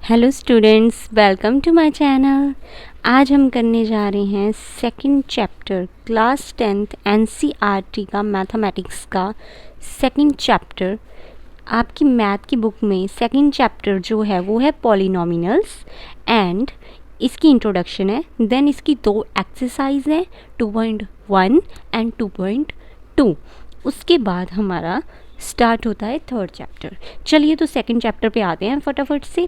Hello students, welcome to my channel. आज हम करने जा रहे हैं second chapter class 10th NCERT का मैथमेटिक्स का सेकंड चैप्टर। आपकी मैथ की बुक में सेकंड चैप्टर जो है वो है पॉलिनोमिनल्स एंड इसकी इंट्रोडक्शन है। देन इसकी दो एक्सरसाइज हैं 2.1 एंड 2.2। उसके बाद हमारा स्टार्ट होता है थर्ड चैप्टर। चलिए तो सेकंड चैप्टर पे आते हैं फटाफट से।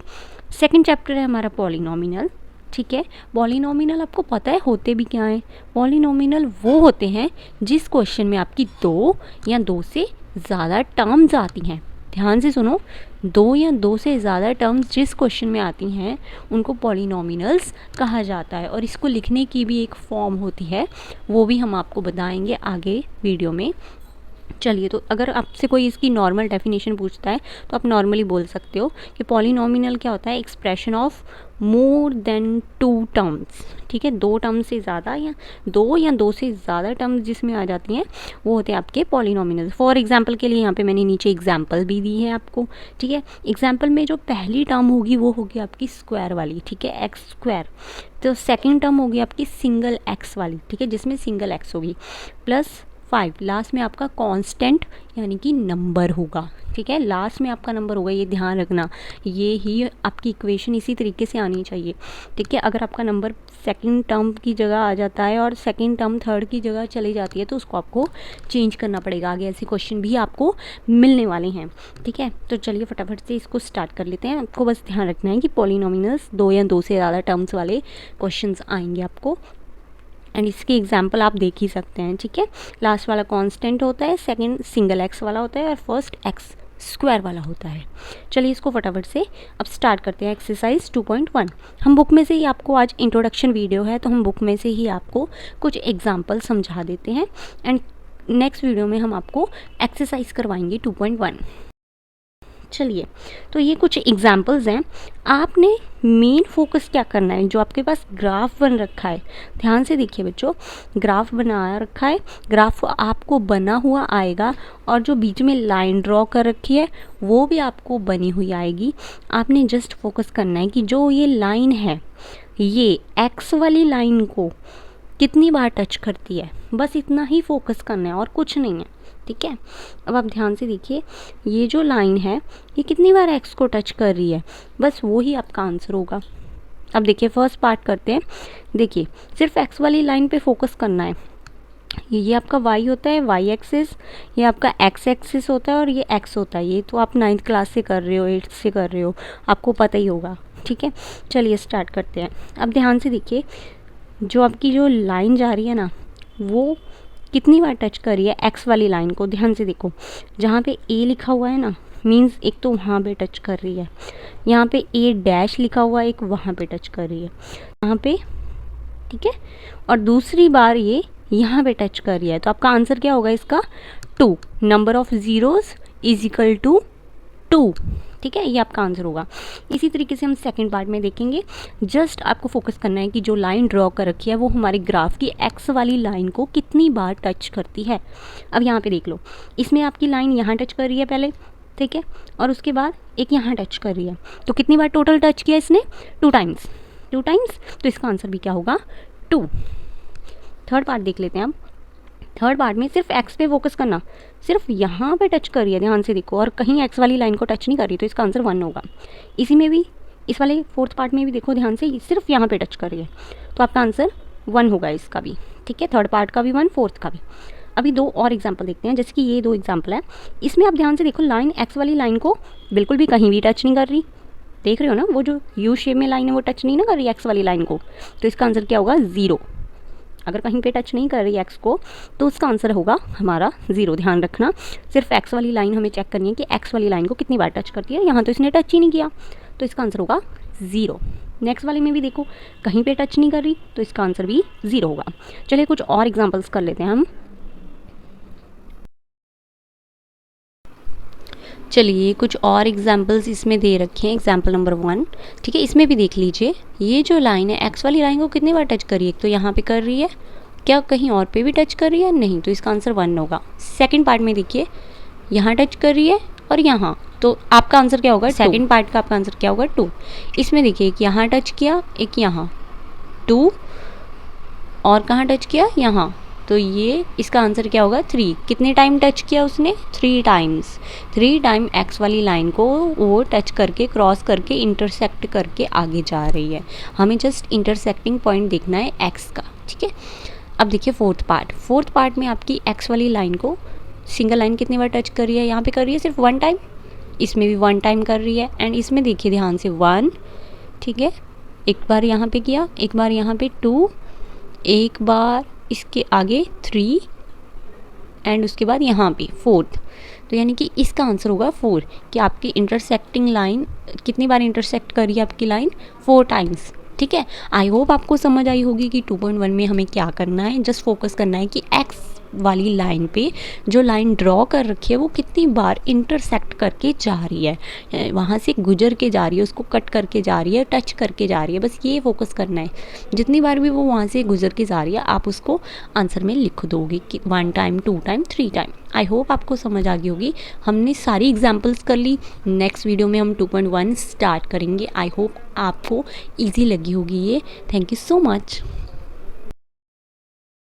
सेकंड चैप्टर है हमारा पॉलिनोमिनल। ठीक है, पॉलिनोमिनल आपको पता है होते भी क्या हैं। पॉलिनोमिनल वो होते हैं जिस क्वेश्चन में आपकी दो या दो से ज़्यादा टर्म्स आती हैं। ध्यान से सुनो, दो या दो से ज़्यादा टर्म्स जिस क्वेश्चन में आती हैं उनको पॉलिनोमिनल्स कहा जाता है। और इसको लिखने की भी एक फॉर्म होती है, वो भी हम आपको बताएंगे आगे वीडियो में। चलिए तो अगर आपसे कोई इसकी नॉर्मल डेफिनेशन पूछता है तो आप नॉर्मली बोल सकते हो कि पॉलिनोमिनल क्या होता है, expression of more than two terms. ठीक है, दो टर्म से ज़्यादा या दो से ज़्यादा टर्म्स जिसमें आ जाती हैं वो होते हैं आपके पॉलिनोमिनल। फॉर एग्जांपल के लिए यहाँ पे मैंने नीचे एग्जांपल भी दी है आपको। ठीक है, एग्जांपल में जो पहली टर्म होगी वो होगी आपकी स्क्वायर वाली। ठीक है, एक्स स्क्वायर। तो सेकेंड टर्म होगी आपकी सिंगल एक्स वाली। ठीक है, जिसमें सिंगल एक्स होगी प्लस 5। लास्ट में आपका कांस्टेंट यानी कि नंबर होगा। ठीक है, लास्ट में आपका नंबर होगा, ये ध्यान रखना। ये ही आपकी इक्वेशन इसी तरीके से आनी चाहिए। ठीक है, अगर आपका नंबर सेकंड टर्म की जगह आ जाता है और सेकंड टर्म थर्ड की जगह चली जाती है तो उसको आपको चेंज करना पड़ेगा। आगे ऐसे क्वेश्चन भी आपको मिलने वाले हैं। ठीक है, तो चलिए फटाफट से इसको स्टार्ट कर लेते हैं। आपको बस ध्यान रखना है कि पॉलिनोमिनल्स दो या दो से ज़्यादा टर्म्स वाले क्वेश्चन आएंगे आपको, एंड इसकी एग्जाम्पल आप देख ही सकते हैं। ठीक है, लास्ट वाला कांस्टेंट होता है, सेकंड सिंगल एक्स वाला होता है और फर्स्ट एक्स स्क्वायर वाला होता है। चलिए इसको फटाफट से अब स्टार्ट करते हैं। एक्सरसाइज 2.1 हम बुक में से ही आपको, आज इंट्रोडक्शन वीडियो है तो हम बुक में से ही आपको कुछ एग्जाम्पल समझा देते हैं एंड नेक्स्ट वीडियो में हम आपको एक्सरसाइज करवाएंगे 2.1। चलिए तो ये कुछ एग्जाम्पल्स हैं। आपने मेन फोकस क्या करना है, जो आपके पास ग्राफ बन रखा है, ध्यान से देखिए बच्चों। ग्राफ बनाया रखा है, ग्राफ आपको बना हुआ आएगा और जो बीच में लाइन ड्रॉ कर रखी है वो भी आपको बनी हुई आएगी। आपने जस्ट फोकस करना है कि जो ये लाइन है ये एक्स वाली लाइन को कितनी बार टच करती है, बस इतना ही फोकस करना है और कुछ नहीं है। ठीक है, अब आप ध्यान से देखिए, ये जो लाइन है ये कितनी बार एक्स को टच कर रही है, बस वो ही आपका आंसर होगा। अब देखिए फर्स्ट पार्ट करते हैं। देखिए सिर्फ एक्स वाली लाइन पे फोकस करना है। ये आपका वाई होता है, वाई एक्सिस, ये आपका एक्स एक्सिस होता है और ये एक्स होता है। ये तो आप 9th क्लास से कर रहे हो, 8th से कर रहे हो, आपको पता ही होगा। ठीक है, चलिए स्टार्ट करते हैं। अब ध्यान से देखिए, जो आपकी जो लाइन जा रही है ना वो कितनी बार टच कर रही है एक्स वाली लाइन को। ध्यान से देखो, जहाँ पे ए लिखा हुआ है ना, मींस एक तो वहाँ पे टच कर रही है, यहाँ पे ए डैश लिखा हुआ है एक वहाँ पे टच कर रही है, यहाँ पे। ठीक है, और दूसरी बार ये यहाँ पे टच कर रही है। तो आपका आंसर क्या होगा इसका, 2। Number of zeros is equal to 2। ठीक है, ये आपका आंसर होगा। इसी तरीके से हम सेकंड पार्ट में देखेंगे। जस्ट आपको फोकस करना है कि जो लाइन ड्रॉ कर रखी है वो हमारे ग्राफ की एक्स वाली लाइन को कितनी बार टच करती है। अब यहाँ पे देख लो, इसमें आपकी लाइन यहाँ टच कर रही है पहले, ठीक है, और उसके बाद एक यहाँ टच कर रही है। तो कितनी बार टोटल टच किया इसने, 2 टाइम्स। तो इसका आंसर भी क्या होगा, 2। थर्ड पार्ट देख लेते हैं अब। थर्ड पार्ट में सिर्फ एक्स पे फोकस करना, सिर्फ यहाँ पे टच कर रही है, ध्यान से देखो, और कहीं एक्स वाली लाइन को टच नहीं कर रही, तो इसका आंसर 1 होगा। इसी में भी, इस वाले फोर्थ पार्ट में भी देखो ध्यान से, सिर्फ यहाँ पे टच कर रही है, तो आपका आंसर 1 होगा इसका भी। ठीक है, थर्ड पार्ट का भी 1, फोर्थ का भी। अभी दो और एग्जाम्पल देखते हैं, जैसे कि ये 2 एग्जाम्पल है। इसमें आप ध्यान से देखो, लाइन एक्स वाली लाइन को बिल्कुल भी कहीं भी टच नहीं कर रही। देख रहे हो ना, वो जो यू शेप में लाइन है वो टच नहीं ना कर रही एक्स वाली लाइन को, तो इसका आंसर क्या होगा, 0। अगर कहीं पे टच नहीं कर रही एक्स को तो उसका आंसर होगा हमारा 0। ध्यान रखना, सिर्फ एक्स वाली लाइन हमें चेक करनी है कि एक्स वाली लाइन को कितनी बार टच करती है। यहाँ तो इसने टच ही नहीं किया, तो इसका आंसर होगा 0। नेक्स्ट वाले में भी देखो, कहीं पे टच नहीं कर रही, तो इसका आंसर भी 0 होगा। चलिए कुछ और एग्जाम्पल्स कर लेते हैं हम। चलिए कुछ और एग्जाम्पल्स इसमें दे रखे हैं। एग्जाम्पल नंबर 1, ठीक है, इसमें भी देख लीजिए, ये जो लाइन है एक्स वाली लाइन को कितनी बार टच कर रही है, तो यहाँ पे कर रही है, क्या कहीं और पे भी टच कर रही है, नहीं, तो इसका आंसर 1 होगा। सेकंड पार्ट में देखिए, यहाँ टच कर रही है और यहाँ, तो आपका आंसर क्या होगा, सेकंड पार्ट का आपका आंसर क्या होगा 2। इसमें देखिए एक यहाँ टच किया, एक यहाँ, 2 और कहाँ टच किया, यहाँ, तो ये इसका आंसर क्या होगा 3। कितने टाइम टच किया उसने, 3 टाइम्स। 3 टाइम एक्स वाली लाइन को वो टच करके, क्रॉस करके, इंटरसेक्ट करके आगे जा रही है। हमें जस्ट इंटरसेक्टिंग पॉइंट देखना है एक्स का, ठीक है। अब देखिए फोर्थ पार्ट में आपकी एक्स वाली लाइन को सिंगल लाइन कितनी बार टच कर रही है, यहाँ पे कर रही है सिर्फ 1 टाइम, इसमें भी 1 टाइम कर रही है। एंड इसमें देखिए ध्यान से 1, ठीक है, एक बार यहाँ पे किया, एक बार यहाँ पे 2, एक बार इसके आगे 3 एंड उसके बाद यहाँ पे 4th। तो यानी कि इसका आंसर होगा 4 कि आपकी इंटरसेक्टिंग लाइन कितनी बार इंटरसेक्ट करी है आपकी लाइन, 4 टाइम्स, ठीक है। आई होप आपको समझ आई होगी कि 2.1 में हमें क्या करना है। जस्ट फोकस करना है कि एक्स वाली लाइन पे जो लाइन ड्रॉ कर रखी है वो कितनी बार इंटरसेक्ट करके जा रही है, वहाँ से गुजर के जा रही है, उसको कट करके जा रही है, टच करके जा रही है, बस ये फोकस करना है। जितनी बार भी वो वहाँ से गुजर के जा रही है आप उसको आंसर में लिख दोगे कि 1 time, 2 time, 3 time. I hope आपको समझ आ गई होगी। हमने सारी एग्जाम्पल्स कर ली। नेक्स्ट वीडियो में हम 2.1 स्टार्ट करेंगे। आई होप आपको ईजी लगी होगी ये। Thank you so much.